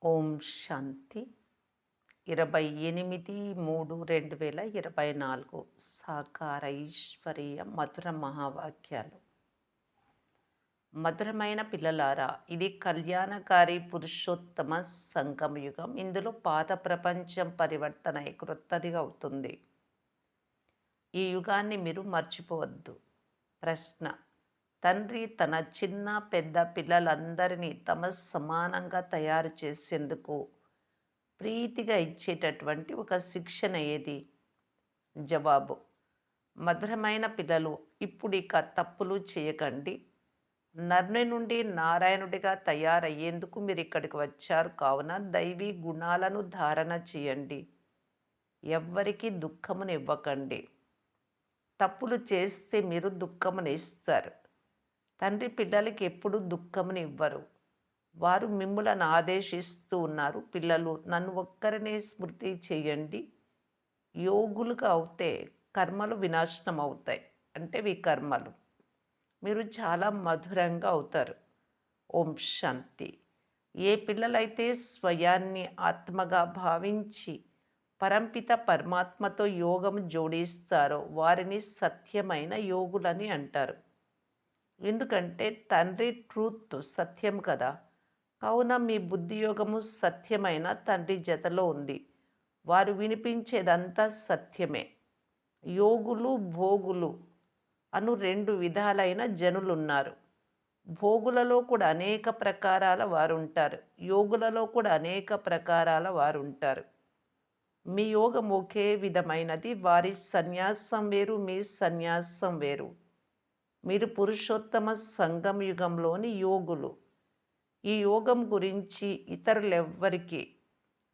ఓం శాంతి 28/3/2024 సాకార ఈశ్వరీయ మధుర మహావాక్యాలు. మధురమైన పిల్లలారా, ఇది కళ్యాణకారి పురుషోత్తమ సంగమయుగం. ఇందులో పాత ప్రపంచం పరివర్తన అయి క్రొత్తదిగా అవుతుంది. ఈ యుగాన్ని మీరు మర్చిపోవద్దు. ప్రశ్న: తండ్రి తన చిన్న పెద్ద పిల్లలందరినీ తమ సమానంగా తయారు చేసేందుకు ప్రీతిగా ఇచ్చేటటువంటి ఒక శిక్షణ ఏది? జవాబు: మధురమైన పిల్లలు, ఇప్పుడిక తప్పులు చేయకండి. నరుని నుండి నారాయణుడిగా తయారయ్యేందుకు మీరు ఇక్కడికి వచ్చారు కావున దైవీ గుణాలను ధారణ చేయండి. ఎవ్వరికీ దుఃఖమునివ్వకండి. తప్పులు చేస్తే మీరు దుఃఖమునిస్తారు. తండ్రి పిల్లలకి ఎప్పుడు దుఃఖమునివ్వరు. వారు మిమ్ములను ఆదేశిస్తూ ఉన్నారు. పిల్లలు, నన్ను ఒక్కరినే స్మృతి చేయండి. యోగులుగా అవుతే కర్మలు వినాశనం అవుతాయి. అంటే వికర్మలు. మీరు చాలా మధురంగా అవుతారు. ఓం శాంతి. ఏ పిల్లలైతే స్వయాన్ని ఆత్మగా భావించి పరంపిత పరమాత్మతో యోగం జోడిస్తారో వారిని సత్యమైన యోగులని అంటారు. ఎందుకంటే తండ్రి ట్రూత్ సత్యం కదా. కావున మీ బుద్ధి యోగము సత్యమైన తండ్రి జతలో ఉంది. వారు వినిపించేదంతా సత్యమే. యోగులు భోగులు అను రెండు విధాలైన జనులున్నారు. భోగులలో కూడా అనేక ప్రకారాల వారుంటారు. యోగులలో కూడా అనేక ప్రకారాల వారుంటారు. మీ యోగం ఒకే విధమైనది. వారి సన్యాసం వేరు, మీ సన్యాసం వేరు. మీరు పురుషోత్తమ సంగం యుగంలోని యోగులు. ఈ యోగం గురించి ఇతరులెవ్వరికీ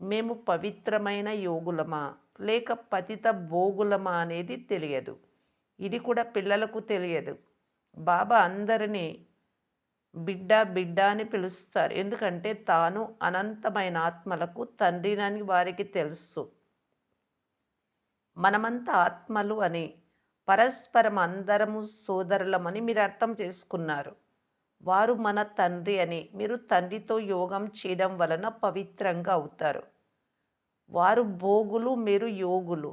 మేము పవిత్రమైన యోగులమా లేక పతిత భోగులమా అనేది తెలియదు. ఇది కూడా పిల్లలకు తెలియదు. బాబా అందరినీ బిడ్డ బిడ్డ అని పిలుస్తారు. ఎందుకంటే తాను అనంతమైన ఆత్మలకు తండ్రినని వారికి తెలుసు. మనమంతా ఆత్మలు అని, పరస్పరం అందరము సోదరులమని మీరు అర్థం చేసుకున్నారు. వారు మన తండ్రి అని, మీరు తండ్రితో యోగం చేయడం వలన పవిత్రంగా అవుతారు. వారు భోగులు, మీరు యోగులు.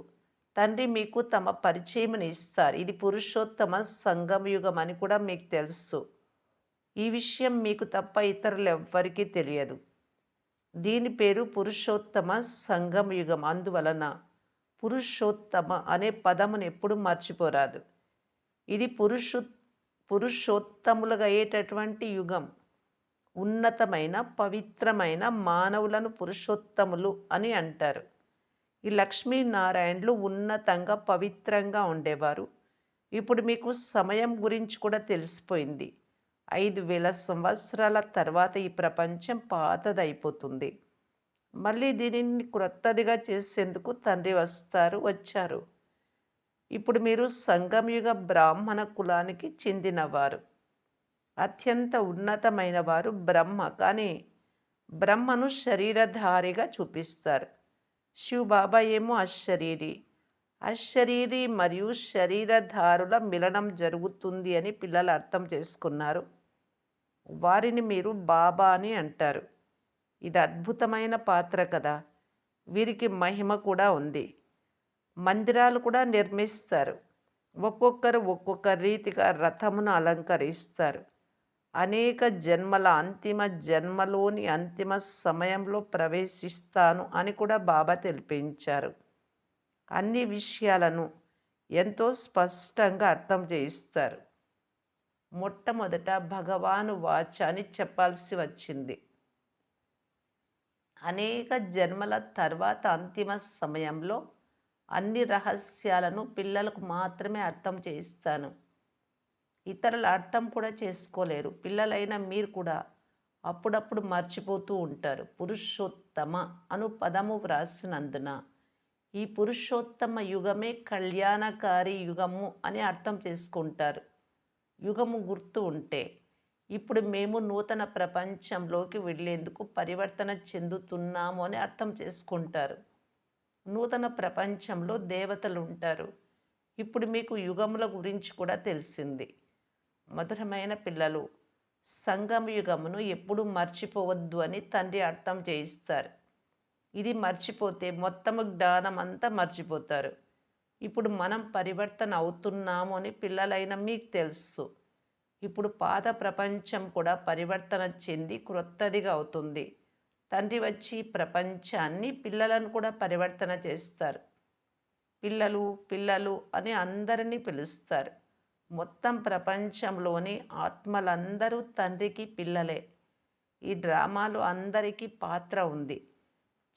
తండ్రి మీకు తమ పరిచయముని ఇస్తారు. ఇది పురుషోత్తమ సంగమయుగం అని కూడా మీకు తెలుసు. ఈ విషయం మీకు తప్ప ఇతరులెవ్వరికీ తెలియదు. దీని పేరు పురుషోత్తమ సంగమయుగం. అందువలన పురుషోత్తమ అనే పదమును ఎప్పుడు మర్చిపోరాదు. ఇది పురుషోత్తములుగా అయ్యేటటువంటి యుగం. ఉన్నతమైన పవిత్రమైన మానవులను పురుషోత్తములు అని అంటారు. ఈ లక్ష్మీనారాయణులు ఉన్నతంగా పవిత్రంగా ఉండేవారు. ఇప్పుడు మీకు సమయం గురించి కూడా తెలిసిపోయింది. 5000 సంవత్సరాల తర్వాత ఈ ప్రపంచం పాతదైపోతుంది. మళ్ళీ దీనిని క్రొత్తదిగా చేసేందుకు తండ్రి వచ్చారు. ఇప్పుడు మీరు సంగమయుగ బ్రాహ్మణ కులానికి చెందినవారు. అత్యంత ఉన్నతమైన వారు బ్రహ్మ. కానీ బ్రహ్మను శరీరధారిగా చూపిస్తారు. శివబాబా ఏమో అశరీరి. అశరీరి మరియు శరీరధారుల మిలనం జరుగుతుంది అని పిల్లలు అర్థం చేసుకున్నారు. వారిని మీరు బాబా అని అంటారు. ఇది అద్భుతమైన పాత్ర కదా. వీరికి మహిమ కూడా ఉంది. మందిరాలు కూడా నిర్మిస్తారు. ఒక్కొక్కరు ఒక్కొక్క రీతిగా రథమును అలంకరిస్తారు. అనేక జన్మల అంతిమ జన్మలోని అంతిమ సమయంలో ప్రవేశిస్తాను అని కూడా బాబా తెలిపించారు. అన్ని విషయాలను ఎంతో స్పష్టంగా అర్థం చేయిస్తారు. మొట్టమొదట భగవాను వాచ అని చెప్పాల్సి వచ్చింది. అనేక జన్మల తర్వాత అంతిమ సమయంలో అన్ని రహస్యాలను పిల్లలకు మాత్రమే అర్థం చేయిస్తాను. ఇతరులు అర్థం కూడా చేసుకోలేరు. పిల్లలైన మీరు కూడా అప్పుడప్పుడు మర్చిపోతూ ఉంటారు. పురుషోత్తమ అను పదము వ్రాసినందున ఈ పురుషోత్తమ యుగమే కళ్యాణకారి యుగము అని అర్థం చేసుకుంటారు. యుగము గుర్తు ఉంటే ఇప్పుడు మేము నూతన ప్రపంచంలోకి వెళ్ళేందుకు పరివర్తన చెందుతున్నాము అని అర్థం చేసుకుంటారు. నూతన ప్రపంచంలో దేవతలు ఉంటారు. ఇప్పుడు మీకు యుగముల గురించి కూడా తెలిసింది. మధురమైన పిల్లలు, సంగమ యుగమును ఎప్పుడు మర్చిపోవద్దు అని తండ్రి అర్థం చేయిస్తారు. ఇది మర్చిపోతే మొత్తము జ్ఞానం అంతా మర్చిపోతారు. ఇప్పుడు మనం పరివర్తన అవుతున్నాము అని పిల్లలైన మీకు తెలుసు. ఇప్పుడు పాత ప్రపంచం కూడా పరివర్తన చెంది క్రొత్తదిగా అవుతుంది. తండ్రి వచ్చి ప్రపంచాన్ని పిల్లలను కూడా పరివర్తన చేస్తారు. పిల్లలు, పిల్లలు అని అందరినీ పిలుస్తారు. మొత్తం ప్రపంచంలోని ఆత్మలందరూ తండ్రికి పిల్లలే. ఈ డ్రామాలో అందరికీ పాత్ర ఉంది.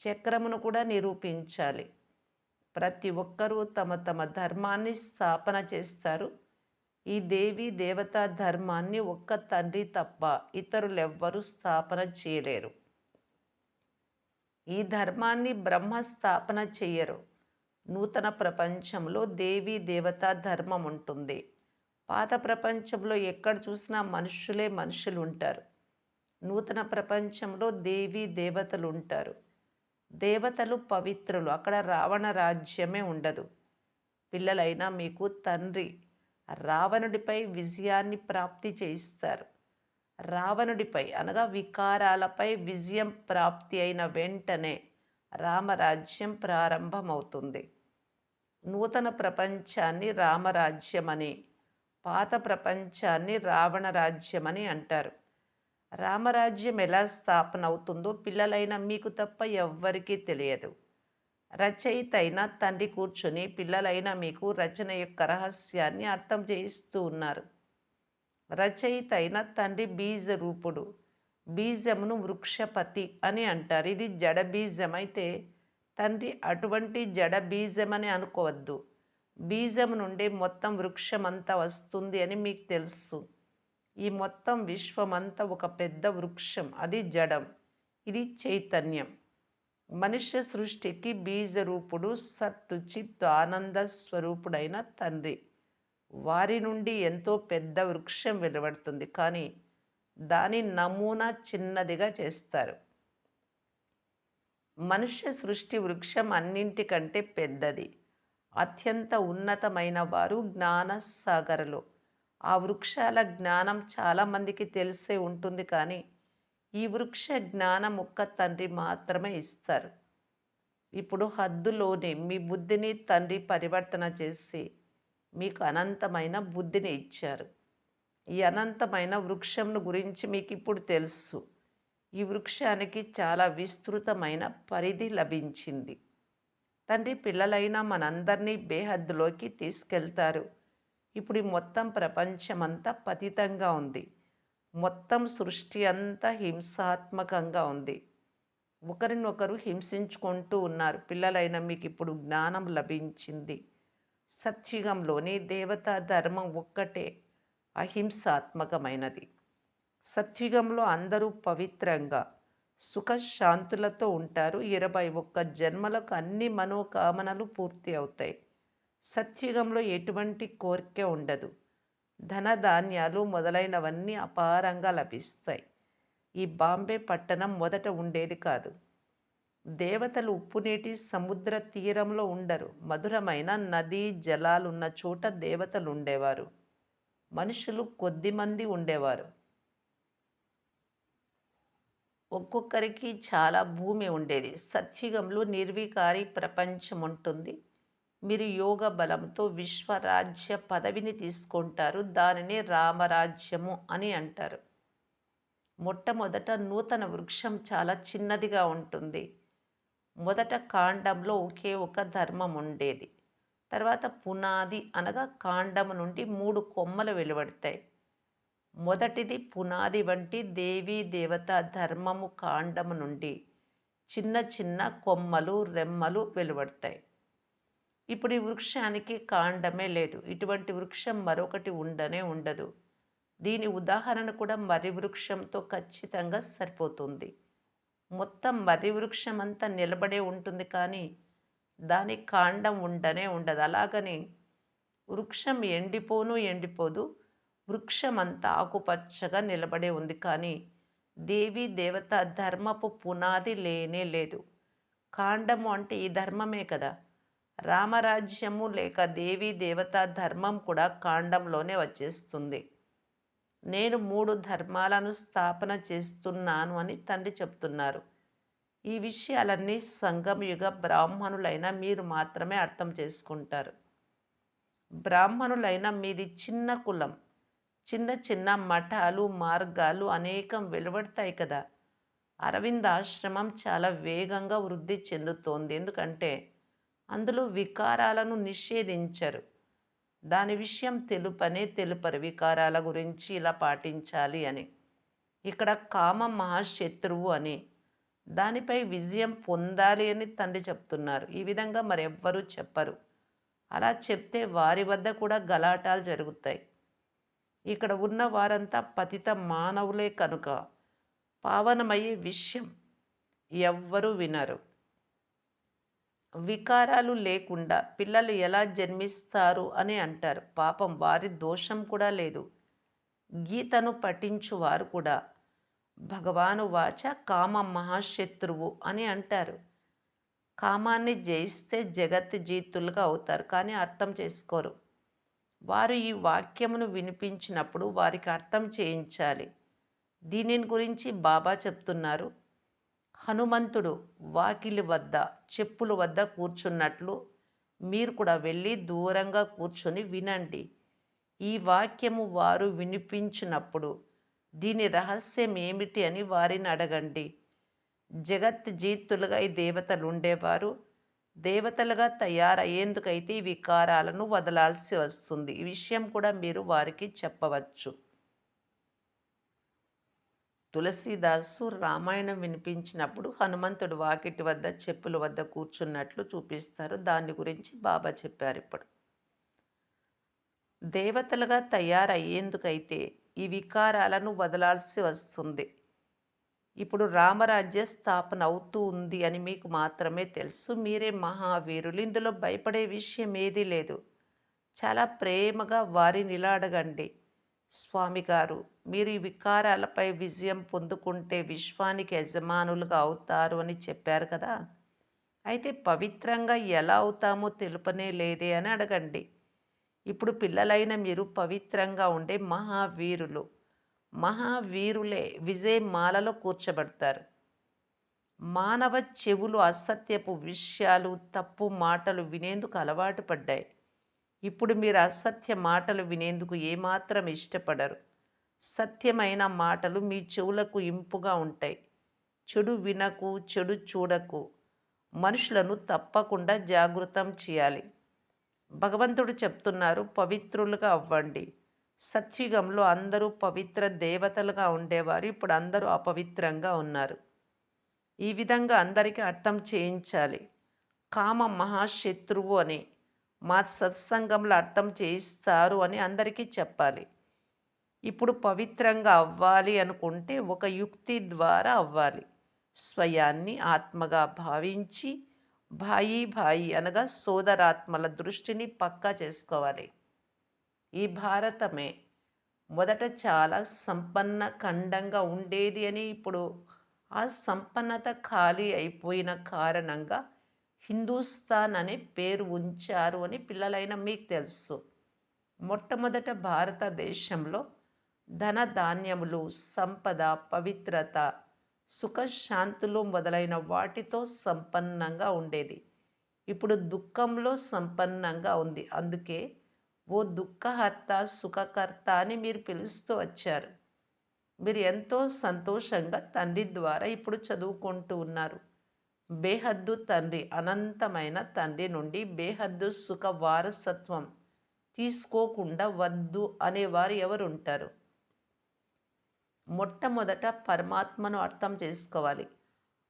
చక్రమును కూడా నిరూపించాలి. ప్రతి ఒక్కరూ తమ తమ ధర్మాన్ని స్థాపన చేస్తారు. ఈ దేవీ దేవతా ధర్మాన్ని ఒక్క తండ్రి తప్ప ఇతరులెవ్వరూ స్థాపన చేయలేరు. ఈ ధర్మాన్ని బ్రహ్మ స్థాపన చెయ్యరు. నూతన ప్రపంచంలో దేవీ దేవతా ధర్మం ఉంటుంది. పాత ప్రపంచంలో ఎక్కడ చూసినా మనుషులే మనుషులు ఉంటారు. నూతన ప్రపంచంలో దేవీ దేవతలు ఉంటారు. దేవతలు పవిత్రులు. అక్కడ రావణ రాజ్యమే ఉండదు. పిల్లలైనా మీకు తండ్రి రావణుడిపై విజయాన్ని ప్రాప్తి చేయిస్తారు. రావణుడిపై అనగా వికారాలపై విజయం ప్రాప్తి అయిన వెంటనే రామరాజ్యం ప్రారంభమవుతుంది. నూతన ప్రపంచాన్ని రామరాజ్యమని, పాత ప్రపంచాన్ని రావణ రాజ్యమని అంటారు. రామరాజ్యం ఎలా స్థాపన అవుతుందో పిల్లలైన మీకు తప్ప ఎవ్వరికీ తెలియదు. రచయిత అయిన తండ్రి కూర్చుని పిల్లలైన మీకు రచన యొక్క రహస్యాన్ని అర్థం చేయిస్తూ ఉన్నారు. రచయిత అయిన తండ్రి బీజ రూపుడు. బీజమును వృక్షపతి అని అంటారు. ఇది జడ బీజం అయితే తండ్రి అటువంటి జడ బీజమని అనుకోవద్దు. బీజం నుండి మొత్తం వృక్షమంతా వస్తుంది అని మీకు తెలుసు. ఈ మొత్తం విశ్వమంతా ఒక పెద్ద వృక్షం. అది జడం. ఇది చైతన్యం. మనుష్య సృష్టికి బీజరూపుడు సత్తు చిత్ ఆనంద స్వరూపుడైన తండ్రి. వారి నుండి ఎంతో పెద్ద వృక్షం వెలువడుతుంది. కానీ దాని నమూనా చిన్నదిగా చేస్తారు. మనుష్య సృష్టి వృక్షం అన్నింటికంటే పెద్దది. అత్యంత ఉన్నతమైన వారు జ్ఞాన సాగరలు. ఆ వృక్షాల జ్ఞానం చాలామందికి తెలిసే ఉంటుంది. కానీ ఈ వృక్ష జ్ఞానం ఒక్క తండ్రి మాత్రమే ఇస్తారు. ఇప్పుడు హద్దులోని మీ బుద్ధిని తండ్రి పరివర్తన చేసి మీకు అనంతమైన బుద్ధిని ఇచ్చారు. ఈ అనంతమైన వృక్షంను గురించి మీకు ఇప్పుడు తెలుసు. ఈ వృక్షానికి చాలా విస్తృతమైన పరిధి లభించింది. తండ్రి పిల్లలైన మనందరినీ బేహద్దులోకి తీసుకెళ్తారు. ఇప్పుడు ఈ మొత్తం ప్రపంచమంతా పతితంగా ఉంది. మొత్తం సృష్టి అంతా హింసాత్మకంగా ఉంది. ఒకరినొకరు హింసించుకుంటూ ఉన్నారు. పిల్లలైన మీకు ఇప్పుడు జ్ఞానం లభించింది. సత్యుగంలోని దేవతా ధర్మం ఒక్కటే అహింసాత్మకమైనది. సత్యుగంలో అందరూ పవిత్రంగా సుఖశాంతులతో ఉంటారు. 21 జన్మలకు అన్ని మనోకామనలు పూర్తి అవుతాయి. సత్యుగంలో ఎటువంటి కోరిక ఉండదు. ధనధాన్యాలు మొదలైనవన్నీ అపారంగా లభిస్తాయి. ఈ బాంబే పట్టణం మొదట ఉండేది కాదు. దేవతలు ఉప్పునీటి సముద్ర తీరంలో ఉండరు. మధురమైన నదీ జలాలున్న చోట దేవతలు ఉండేవారు. మనుషులు కొద్దిమంది ఉండేవారు. ఒక్కొక్కరికి చాలా భూమి ఉండేది. సత్యుగంలో నిర్వికారి ప్రపంచం ఉంటుంది. మీరు యోగ బలంతో విశ్వరాజ్య పదవిని తీసుకుంటారు. దానిని రామరాజ్యము అని అంటారు. మొట్టమొదట నూతన వృక్షం చాలా చిన్నదిగా ఉంటుంది. మొదట కాండంలో ఒకే ఒక ధర్మం ఉండేది. తర్వాత పునాది అనగా కాండము నుండి 3 కొమ్మలు వెలువడతాయి. మొదటిది పునాది వంటి దేవీ దేవతా ధర్మము కాండము నుండి చిన్న చిన్న కొమ్మలు రెమ్మలు వెలువడతాయి. ఇప్పుడు ఈ వృక్షానికి కాండమే లేదు. ఇటువంటి వృక్షం మరొకటి ఉండనే ఉండదు. దీని ఉదాహరణ కూడా మర్రి వృక్షంతో ఖచ్చితంగా సరిపోతుంది. మొత్తం మర్రి వృక్షం అంతా నిలబడే ఉంటుంది. కానీ దాని కాండం ఉండనే ఉండదు. అలాగని వృక్షం ఎండిపోదు. వృక్షం అంతా ఆకుపచ్చగా నిలబడే ఉంది. కానీ దేవీ దేవత ధర్మపు పునాది లేనే లేదు. కాండము అంటే ఈ ధర్మమే కదా. రామరాజ్యము లేక దేవీ దేవతా ధర్మం కూడా కాండంలోనే వచ్చేస్తుంది. నేను 3 ధర్మాలను స్థాపన చేస్తున్నాను అని తండ్రి చెప్తున్నారు. ఈ విషయాలన్నీ సంగమయుగ బ్రాహ్మణులైన మీరు మాత్రమే అర్థం చేసుకుంటారు. బ్రాహ్మణులైన మీది చిన్న కులం. చిన్న చిన్న మఠాలు, మార్గాలు అనేకం వెలువడతాయి కదా! అరవింద్ ఆశ్రమం చాలా వేగంగా వృద్ధి చెందుతోంది. ఎందుకంటే అందులో వికారాలను నిషేధించరు. దాని విషయం తెలుపరు. వికారాల గురించి ఇలా పాటించాలి అని. ఇక్కడ కామం మహాశత్రువు అని, దానిపై విజయం పొందాలి అని తండ్రి చెప్తున్నారు. ఈ విధంగా మరెవ్వరూ చెప్పరు. అలా చెప్తే వారి వద్ద కూడా గలాటాలు జరుగుతాయి. ఇక్కడ ఉన్న వారంతా పతిత మానవులే కనుక పావనమయ్యే విషయం ఎవ్వరూ వినరు. వికారాలు లేకుండా పిల్లలు ఎలా జన్మిస్తారు అని అంటారు. పాపం వారి దోషం కూడా లేదు. గీతను పఠించువారు కూడా భగవాను వాచ కామ మహాశత్రువు అని అంటారు. కామాన్ని జయిస్తే జగత్ జీతులుగా అవుతారు. కానీ అర్థం చేసుకోరు. వారు ఈ వాక్యమును వినిపించినప్పుడు వారికి అర్థం చేయించాలి. దీనిని గురించి బాబా చెప్తున్నారు. హనుమంతుడు వాకిలి వద్ద చెప్పుల వద్ద కూర్చున్నట్లు మీరు కూడా వెళ్ళి దూరంగా కూర్చొని వినండి. ఈ వాక్యము వారు వినిపించినప్పుడు దీని రహస్యం ఏమిటి అని వారిని అడగండి. జగత్ జీతులుగా ఈ దేవతలు ఉండేవారు. దేవతలుగా తయారయ్యేందుకైతే ఈ వికారాలను వదలాల్సి వస్తుంది. ఈ విషయం కూడా మీరు వారికి చెప్పవచ్చు. తులసీదాసు రామాయణం వినిపించినప్పుడు హనుమంతుడు వాకిటి వద్ద చెప్పుల వద్ద కూర్చున్నట్లు చూపిస్తారు. దాని గురించి బాబా చెప్పారు ఇప్పుడు. దేవతలుగా తయారయ్యేందుకైతే ఈ వికారాలను వదలాల్సి వస్తుంది. ఇప్పుడు రామరాజ్య స్థాపన అవుతూ ఉంది అని మీకు మాత్రమే తెలుసు. మీరే మహావీరులు. ఇందులో భయపడే విషయం ఏదీ లేదు. చాలా ప్రేమగా వారిని ఇలా అడగండి. స్వామి గారు, మీరు ఈ వికారాలపై విజయం పొందుకుంటే విశ్వానికి యజమానులుగా అవుతారు అని చెప్పారు కదా! అయితే పవిత్రంగా ఎలా అవుతామో తెలుపనే లేదే అని అడగండి. ఇప్పుడు పిల్లలైన మీరు పవిత్రంగా ఉండే మహావీరులు. మహావీరులే విజయమాలలో కూర్చోబడతారు. మానవ చెవులు అసత్యపు విషయాలు, తప్పు మాటలు వినేందుకు అలవాటు పడ్డాయి. ఇప్పుడు మీరు అసత్య మాటలు వినేందుకు ఏమాత్రం ఇష్టపడరు. సత్యమైన మాటలు మీ చెవులకు ఇంపుగా ఉంటాయి. చెడు వినకు, చెడు చూడకు. మనుషులను తప్పకుండా జాగృతం చేయాలి. భగవంతుడు చెప్తున్నారు, పవిత్రులుగా అవ్వండి. సత్యుగంలో అందరూ పవిత్ర దేవతలుగా ఉండేవారు. ఇప్పుడు అందరూ అపవిత్రంగా ఉన్నారు. ఈ విధంగా అందరికీ అర్థం చేయించాలి. కామ మహాశత్రువు అని మా సత్సంగంలో అర్థం చేయిస్తారు అని అందరికీ చెప్పాలి. ఇప్పుడు పవిత్రంగా అవ్వాలి అనుకుంటే ఒక యుక్తి ద్వారా అవ్వాలి. స్వయాన్ని ఆత్మగా భావించి భాయి భాయి అనగా సోదరాత్మల దృష్టిని పక్కా చేసుకోవాలి. ఈ భారతమే మొదట చాలా సంపన్న ఖండంగా ఉండేది అని ఇప్పుడు ఆ సంపన్నత ఖాళీ అయిపోయిన కారణంగా హిందూస్థాన్ అనే పేరు ఉంచారు అని పిల్లలైన మీకు తెలుసు. మొట్టమొదట భారతదేశంలో ధన ధాన్యములు, సంపద, పవిత్రత, సుఖశాంతులు మొదలైన వాటితో సంపన్నంగా ఉండేది. ఇప్పుడు దుఃఖంలో సంపన్నంగా ఉంది. అందుకే ఓ దుఃఖహర్త, సుఖకర్త అని మీరు పిలుస్తూ వచ్చారు. మీరు ఎంతో సంతోషంగా తండ్రి ద్వారా ఇప్పుడు చదువుకుంటూ ఉన్నారు. బేహద్దు తండ్రి, అనంతమైన తండ్రి నుండి బేహద్దు సుఖ వారసత్వం తీసుకోకుండా వద్దు అనేవారు ఎవరుంటారు? మొట్టమొదట పరమాత్మను అర్థం చేసుకోవాలి.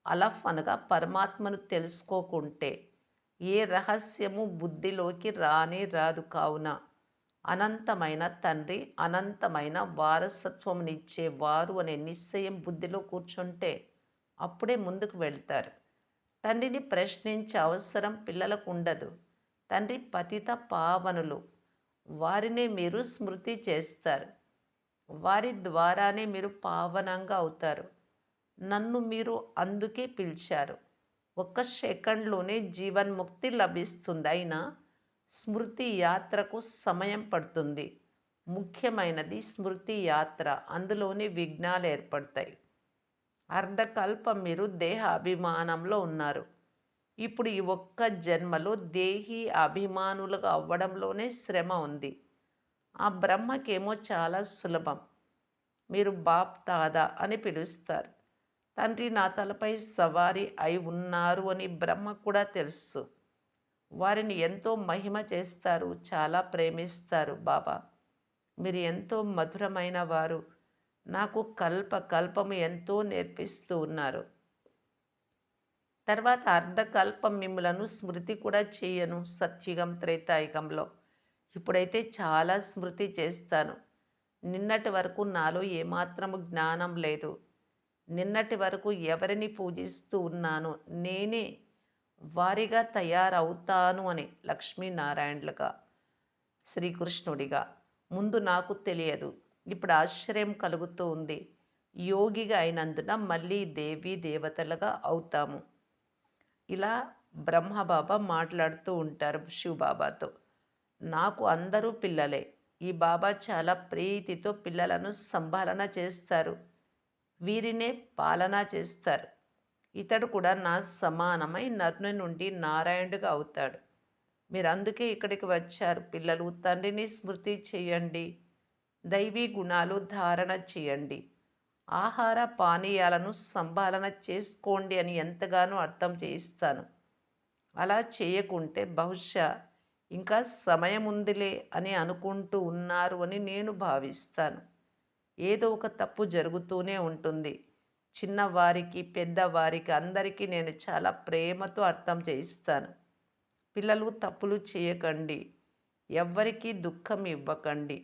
అలఫ్ అనగా పరమాత్మను తెలుసుకోకుంటే ఏ రహస్యము బుద్ధిలోకి రానే రాదు. కావున అనంతమైన తండ్రి, అనంతమైన వారసత్వమునిచ్చేవారు అనే నిశ్చయం బుద్ధిలో కూర్చుంటే అప్పుడే ముందుకు వెళ్తారు. తండ్రిని ప్రశ్నించే అవసరం పిల్లలకు ఉండదు. తండ్రి పతిత పావనులు, వారినే మీరు స్మృతి చేస్తారు. వారి ద్వారానే మీరు పావనంగా అవుతారు. నన్ను మీరు అందుకే పిలిచారు. ఒక్క సెకండ్లోనే జీవన్ముక్తి లభిస్తుంది. అయినా స్మృతి యాత్రకు సమయం పడుతుంది. ముఖ్యమైనది స్మృతి యాత్ర. అందులోనే విఘ్నాలు ఏర్పడతాయి. అర్ధకల్పం మీరు దేహ అభిమానంలో ఉన్నారు. ఇప్పుడు ఈ ఒక్క జన్మలో దేహి అభిమానులుగా అవ్వడంలోనే శ్రమ ఉంది. ఆ బ్రహ్మకేమో చాలా సులభం. మీరు బాప్ తాదా అని పిలుస్తారు. తండ్రి నా తలపై సవారీ అయి ఉన్నారు అని బ్రహ్మ కూడా తెలుసు. వారిని ఎంతో మహిమ చేస్తారు, చాలా ప్రేమిస్తారు బాబా. మీరు ఎంతో మధురమైన వారు. నాకు కల్పము ఎంతో నేర్పిస్తూ ఉన్నారు. తర్వాత అర్ధకల్పం మిమ్ములను స్మృతి కూడా చేయను సత్యుగం త్రేతాయుగంలో. ఇప్పుడైతే చాలా స్మృతి చేస్తాను. నిన్నటి వరకు నాలో ఏమాత్రము జ్ఞానం లేదు. నిన్నటి వరకు ఎవరిని పూజిస్తూ ఉన్నాను, నేనే వారిగా తయారవుతాను అని లక్ష్మీనారాయణులుగా, శ్రీకృష్ణుడిగా. ముందు నాకు తెలియదు. ఇప్పుడు ఆశ్చర్యం కలుగుతూ ఉంది. యోగిగా అయినందున మళ్ళీ దేవీ దేవతలుగా అవుతాము. ఇలా బ్రహ్మబాబా మాట్లాడుతూ ఉంటారు శివబాబాతో. నాకు అందరూ పిల్లలే. ఈ బాబా చాలా ప్రీతితో పిల్లలను సంభాలన చేస్తారు. వీరినే పాలన చేస్తారు. ఇతడు కూడా నా సమానమై నరుని నుండి నారాయణుడిగా అవుతాడు. మీరు అందుకే ఇక్కడికి వచ్చారు పిల్లలు. తండ్రిని స్మృతి చేయండి. దైవీ గుణాలు ధారణ చేయండి. ఆహార పానీయాలను సంభాలన చేసుకోండి అని ఎంతగానో అర్థం చేయిస్తాను. అలా చేయకుంటే బహుశా ఇంకా సమయం ఉందిలే అని అనుకుంటూ ఉన్నారు అని నేను భావిస్తాను. ఏదో ఒక తప్పు జరుగుతూనే ఉంటుంది. చిన్నవారికి పెద్దవారికి అందరికీ నేను చాలా ప్రేమతో అర్థం చేయిస్తాను. పిల్లలు తప్పులు చేయకండి. ఎవ్వరికీ దుఃఖం ఇవ్వకండి.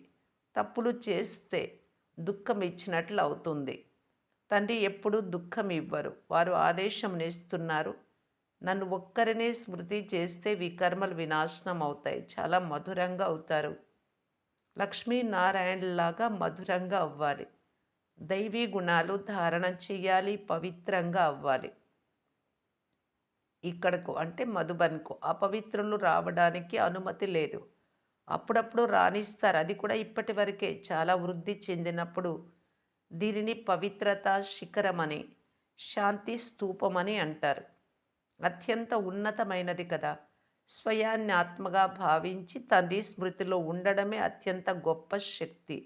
తప్పులు చేస్తే దుఃఖం ఇచ్చినట్లు అవుతుంది. తండ్రి ఎప్పుడూ దుఃఖం ఇవ్వరు. వారు ఆదేశంనిస్తున్నారు. నన్ను ఒక్కరినే స్మృతి చేస్తే వికర్మలు వినాశనం అవుతాయి. చాలా మధురంగా అవుతారు. లక్ష్మీనారాయణలాగా మధురంగా అవ్వాలి. దైవీ గుణాలు ధారణ చెయ్యాలి. పవిత్రంగా అవ్వాలి. ఇక్కడకు అంటే మధుబన్కు అపవిత్రులు రావడానికి అనుమతి లేదు. అప్పుడప్పుడు రాణిస్తారు. అది కూడా ఇప్పటి వరకే. చాలా వృద్ధి చెందినప్పుడు దీనిని పవిత్రత శిఖరమని, శాంతి స్తూపమని అంటారు. అత్యంత ఉన్నతమైనది కదా. స్వయాన్ని ఆత్మగా భావించి తండ్రి స్మృతిలో ఉండడమే అత్యంత గొప్ప శక్తి.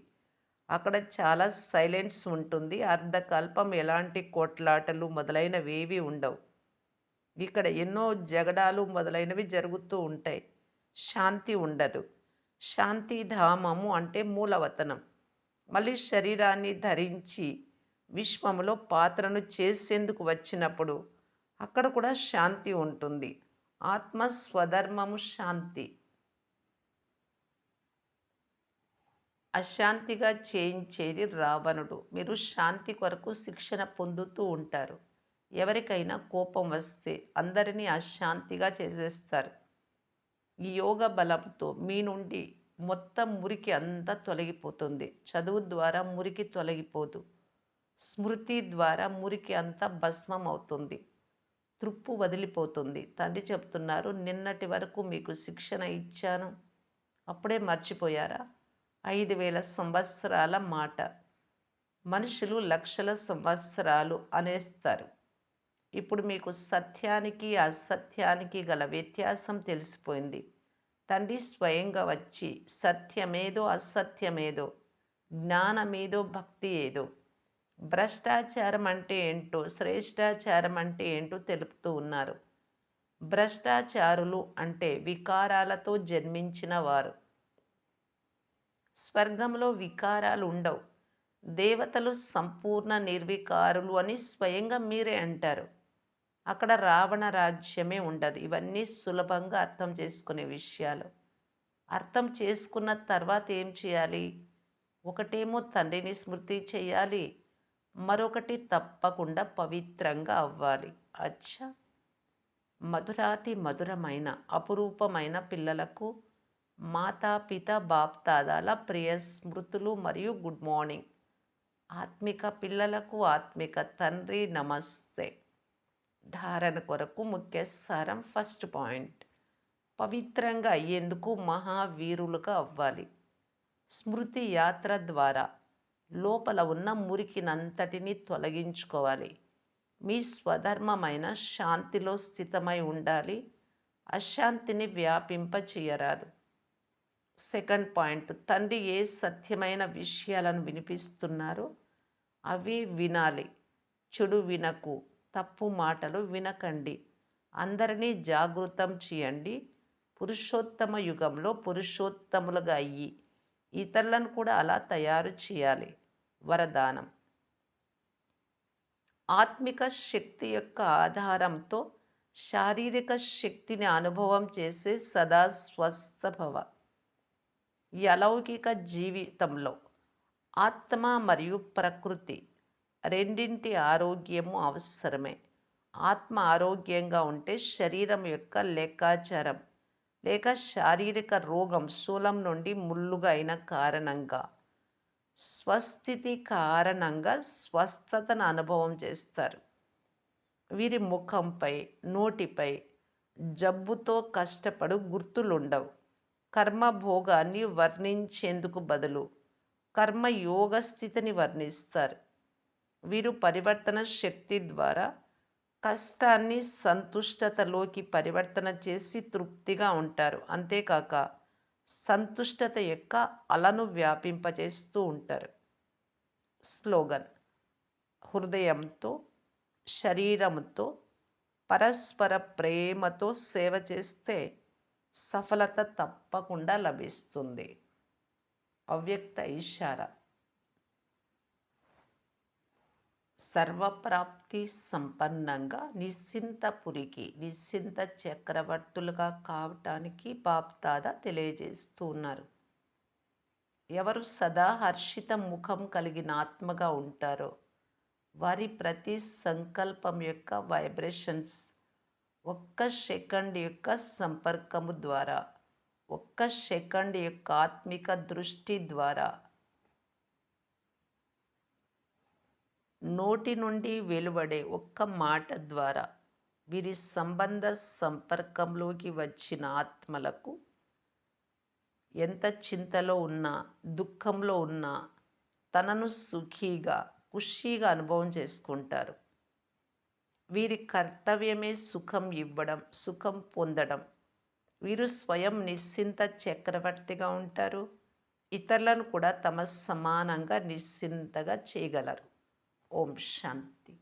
అక్కడ చాలా సైలెన్స్ ఉంటుంది. అర్ధకల్పం ఎలాంటి కొట్లాటలు మొదలైనవేవీ ఉండవు. ఇక్కడ ఎన్నో జగడాలు మొదలైనవి జరుగుతూ ఉంటాయి. శాంతి ఉండదు. శాంతిధామము అంటే మూలవతనం. మళ్ళీ శరీరాన్ని ధరించి విశ్వములో పాత్రను చేసేందుకు వచ్చినప్పుడు అక్కడ కూడా శాంతి ఉంటుంది. ఆత్మ స్వధర్మము శాంతి. అశాంతిగా చేయించేది రావణుడు. మీరు శాంతి కొరకు శిక్షణ పొందుతూ ఉంటారు. ఎవరికైనా కోపం వస్తే అందరినీ అశాంతిగా చేసేస్తారు. ఈ యోగ బలంతో మీ నుండి మొత్తం మురికి అంతా తొలగిపోతుంది. చదువు ద్వారా మురికి తొలగిపోదు. స్మృతి ద్వారా మురికి అంతా భస్మం అవుతుంది. త్రుప్పు వదిలిపోతుంది. తండ్రి చెప్తున్నారు, నిన్నటి వరకు మీకు శిక్షణ ఇచ్చాను. అప్పుడే మర్చిపోయారా? 5000 సంవత్సరాల మాట. మనుషులు లక్షల సంవత్సరాలు అనేస్తారు. ఇప్పుడు మీకు సత్యానికి అసత్యానికి గల వ్యత్యాసం తెలిసిపోయింది. తండ్రి స్వయంగా వచ్చి సత్యమేదో అసత్యమేదో, జ్ఞానమేదో భక్తి ఏదో, భ్రష్టాచారం అంటే ఏంటో శ్రేష్టాచారం అంటే ఏంటో తెలుపుతూ ఉన్నారు. భ్రష్టాచారులు అంటే వికారాలతో జన్మించిన వారు. స్వర్గంలో వికారాలు ఉండవు. దేవతలు సంపూర్ణ నిర్వికారులు అని స్వయంగా మీరే అంటారు. అక్కడ రావణ రాజ్యమే ఉండదు. ఇవన్నీ సులభంగా అర్థం చేసుకునే విషయాలు. అర్థం చేసుకున్న తర్వాత ఏం చేయాలి? ఒకటేమో తండ్రిని స్మృతి చేయాలి. మరొకటి తప్పకుండా పవిత్రంగా అవ్వాలి. అచ్చా! మధురాతి మధురమైన అపురూపమైన పిల్లలకు మాతాపిత బాప్దాదాల ప్రియ స్మృతులు మరియు గుడ్ మార్నింగ్. ఆత్మిక పిల్లలకు ఆత్మిక తండ్రి నమస్తే. ధారణ కొరకు ముఖ్య సారం. ఫస్ట్ పాయింట్, పవిత్రంగా అయ్యేందుకు మహావీరులుగా అవ్వాలి. స్మృతి యాత్ర ద్వారా లోపల ఉన్న మురికినంతటిని తొలగించుకోవాలి. మీ స్వధర్మమైన శాంతిలో స్థితమై ఉండాలి. అశాంతిని వ్యాపింప చేయరాదు. సెకండ్ పాయింట్, తండ్రి ఏ సత్యమైన విషయాలను వినిపిస్తున్నారో అవి వినాలి. చెడు వినకు, తప్పు మాటలు వినకండి. అందరినీ జాగృతం చేయండి. పురుషోత్తమ యుగంలో పురుషోత్తములుగా అయ్యి ఇతరులను కూడా అలా తయారు చేయాలి. వరదానం: ఆత్మిక శక్తి యొక్క ఆధారంతో శారీరక శక్తిని అనుభవం చేసే సదా స్వస్థభవ. ఈ అలౌకిక జీవితంలో ఆత్మ మరియు ప్రకృతి రెండింటి ఆరోగ్యము అవసరమే. ఆత్మ ఆరోగ్యంగా ఉంటే శరీరం యొక్క లెక్కాచారం లేక శారీరక రోగం శూలం నుండి ముళ్ళుగా అయిన కారణంగా స్వస్థితి కారణంగా స్వస్థతను అనుభవం చేస్తారు. వీరి ముఖంపై, నోటిపై జబ్బుతో కష్టపడు గుర్తులుండవు. కర్మభోగాన్ని వర్ణించేందుకు బదులు కర్మయోగ స్థితిని వర్ణిస్తారు. వీరు పరివర్తన శక్తి ద్వారా కష్టాన్ని సంతుష్టతలోకి పరివర్తన చేసి తృప్తిగా ఉంటారు. అంతేకాక సంతుష్టత యొక్క అలను వ్యాపింపచేస్తూ ఉంటారు. స్లోగన్: హృదయంతో, శరీరంతో, పరస్పర ప్రేమతో సేవ చేస్తే సఫలత తప్పకుండా లభిస్తుంది. అవ్యక్త ఇషారా: సర్వప్రాప్తి సంపన్నంగా నిశ్చింతపురికి నిశ్చింత చక్రవర్తులుగా కావటానికి బాప్దాదా తెలియజేస్తూ ఉన్నారు. ఎవరు సదా హర్షిత ముఖం కలిగిన ఆత్మగా ఉంటారో వారి ప్రతి సంకల్పం యొక్క వైబ్రేషన్స్ ఒక్క సెకండ్ యొక్క సంపర్కము ద్వారా, ఒక్క సెకండ్ యొక్క ఆత్మిక దృష్టి ద్వారా, నోటి నుండి వెలువడే ఒక్క మాట ద్వారా వీరి సంబంధ సంపర్కంలోకి వచ్చిన ఆత్మలకు ఎంత చింతలో ఉన్నా, దుఃఖంలో ఉన్నా తనను సుఖీగా, ఖుషీగా అనుభవం చేసుకుంటారు. వీరి కర్తవ్యమే సుఖం ఇవ్వడం, సుఖం పొందడం. వీరు స్వయం నిశ్చింత చక్రవర్తిగా ఉంటారు. ఇతరులను కూడా తమ సమానంగా నిశ్చింతగా చేయగలరు. ఓం శాంతి.